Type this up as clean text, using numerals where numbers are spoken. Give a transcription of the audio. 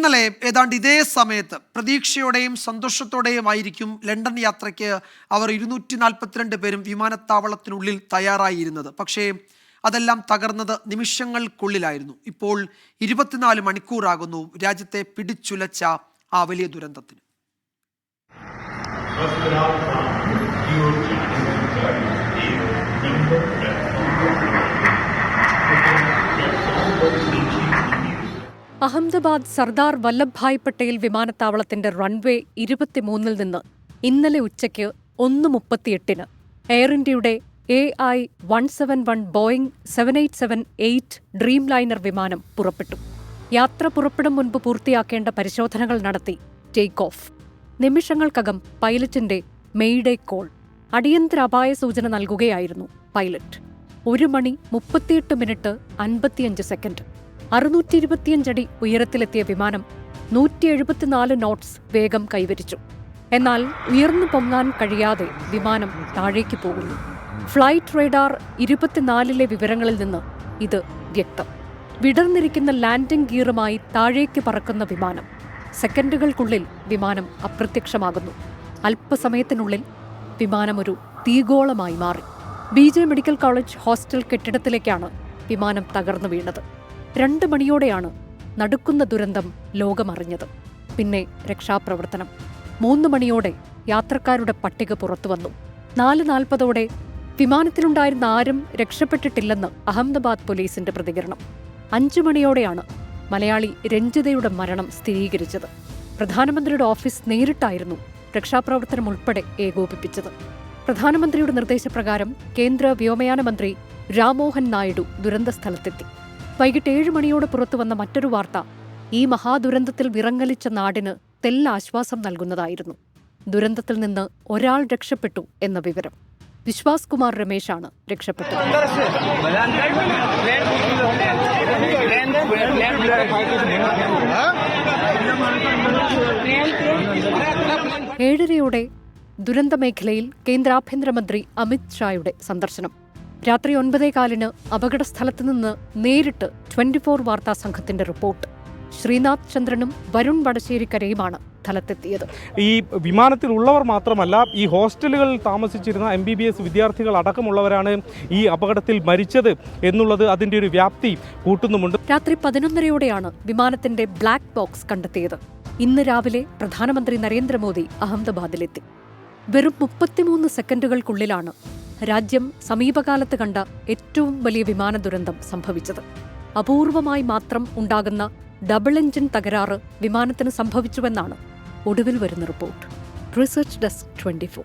ഇന്നലെ ഏതാണ്ട് ഇതേ സമയത്ത് പ്രതീക്ഷയോടെയും സന്തോഷത്തോടെയും ആയിരിക്കും ലണ്ടൻ യാത്രയ്ക്ക് അവർ 242 പേരും വിമാനത്താവളത്തിനുള്ളിൽ തയ്യാറായിരുന്നത്. പക്ഷേ അതെല്ലാം തകർന്നത് നിമിഷങ്ങൾക്കുള്ളിലായിരുന്നു. ഇപ്പോൾ 24 മണിക്കൂറാകുന്നു രാജ്യത്തെ പിടിച്ചുലച്ച ആ വലിയ ദുരന്തത്തിന്. അഹമ്മദാബാദ് സർദാർ വല്ലഭ്ഭായ് പട്ടേൽ വിമാനത്താവളത്തിന്റെ റൺവേ 23 നിന്ന് ഇന്നലെ ഉച്ചയ്ക്ക് 1:38 എയർ ഇന്ത്യയുടെ AI-171 ബോയിംഗ് 787-8 ഡ്രീം ലൈനർ വിമാനം പുറപ്പെട്ടു. യാത്ര പുറപ്പെടും മുൻപ് പൂർത്തിയാക്കേണ്ട പരിശോധനകൾ നടത്തി ടേക്ക് ഓഫ്. നിമിഷങ്ങൾക്കകം പൈലറ്റിന്റെ മെയ്ഡേ കോൾ. അടിയന്തര അപായ സൂചന നൽകുകയായിരുന്നു പൈലറ്റ്. 1 മണി 38 മിനിറ്റ് 55 സെക്കൻഡ്. 625 അടി ഉയരത്തിലെത്തിയ വിമാനം 174 നോട്ട്സ് വേഗം കൈവരിച്ചു. എന്നാൽ ഉയർന്നു പൊങ്ങാൻ കഴിയാതെ വിമാനം താഴേക്ക് പോകുന്നു. ഫ്ലൈറ്റ് റേഡാർ 24-ലെ വിവരങ്ങളിൽ നിന്ന് ഇത് വ്യക്തം. വിടർന്നിരിക്കുന്ന ലാൻഡിംഗ് ഗിയറുമായി താഴേക്ക് പറക്കുന്ന വിമാനം. സെക്കൻഡുകൾക്കുള്ളിൽ വിമാനം അപ്രത്യക്ഷമാകുന്നു. അല്പസമയത്തിനുള്ളിൽ വിമാനം ഒരു തീഗോളമായി മാറി. BJ മെഡിക്കൽ കോളേജ് ഹോസ്റ്റൽ കെട്ടിടത്തിലേക്കാണ് വിമാനം തകർന്നു വീണത്. 2 മണിയോടെയാണ് നടുക്കുന്ന ദുരന്തം ലോകമറിഞ്ഞത്. പിന്നെ രക്ഷാപ്രവർത്തനം. 3 മണിയോടെ യാത്രക്കാരുടെ പട്ടിക പുറത്തുവന്നു. 4:40 വിമാനത്തിലുണ്ടായിരുന്ന ആരും രക്ഷപ്പെട്ടിട്ടില്ലെന്ന് അഹമ്മദാബാദ് പോലീസിന്റെ പ്രതികരണം. 5 മണിയോടെയാണ് മലയാളി രഞ്ജിതയുടെ മരണം സ്ഥിരീകരിച്ചത്. പ്രധാനമന്ത്രിയുടെ ഓഫീസ് നേരിട്ടായിരുന്നു രക്ഷാപ്രവർത്തനം ഉൾപ്പെടെ ഏകോപിപ്പിച്ചത്. പ്രധാനമന്ത്രിയുടെ നിർദ്ദേശപ്രകാരം കേന്ദ്ര വ്യോമയാന മന്ത്രി രാംമോഹൻ നായിഡു ദുരന്ത സ്ഥലത്തെത്തി. വൈകിട്ട് 7 മണിയോടെ പുറത്തുവന്ന മറ്റൊരു വാർത്ത ഈ മഹാദുരന്തത്തിൽ വിറങ്ങലിച്ച നാടിന് തെല്ലാശ്വാസം നൽകുന്നതായിരുന്നു. ദുരന്തത്തിൽ നിന്ന് ഒരാൾ രക്ഷപ്പെട്ടു എന്ന വിവരം. വിശ്വാസ് കുമാർ രമേശാണ് രക്ഷപ്പെട്ടത്. 7:30 ദുരന്തമേഖലയിൽ കേന്ദ്ര ആഭ്യന്തരമന്ത്രി അമിത് ഷായുടെ സന്ദർശനം. രാത്രി 9:15 അപകടസ്ഥലത്ത് നിന്ന് നേരിട്ട് 24 വാർത്താ സംഘത്തിന്റെ റിപ്പോർട്ട്. ശ്രീനാഥ് ചന്ദ്രനും വരുൺ വടശ്ശേരിക്കരയുമാണ് സ്ഥലത്തെത്തിയത്. ഈ വിമാനത്തിലുള്ളവർ മാത്രമല്ല, ഈ ഹോസ്റ്റലുകളിൽ താമസിച്ചിരുന്ന MBBS വിദ്യാർത്ഥികൾ അടക്കമുള്ളവരാണ് ഈ അപകടത്തിൽ മരിച്ചത് എന്നുള്ളത് അതിന്റെ ഒരു വ്യാപ്തി കൂട്ടുന്നുമുണ്ട്. രാത്രി 11:30 വിമാനത്തിന്റെ ബ്ലാക്ക് ബോക്സ് കണ്ടെത്തിയത്. ഇന്ന് രാവിലെ പ്രധാനമന്ത്രി നരേന്ദ്രമോദി അഹമ്മദാബാദിലെത്തി. വെറും 33 സെക്കൻഡുകൾക്കുള്ളിലാണ് രാജ്യം സമീപകാലത്ത് കണ്ട ഏറ്റവും വലിയ വിമാന ദുരന്തം സംഭവിച്ചത്. അപൂർവമായി മാത്രം ഉണ്ടാകുന്ന ഡബിൾ എഞ്ചിൻ തകരാറ് വിമാനത്തിന് സംഭവിച്ചുവെന്നാണ് ഒടുവിൽ വരുന്ന റിപ്പോർട്ട്. Research desk 24.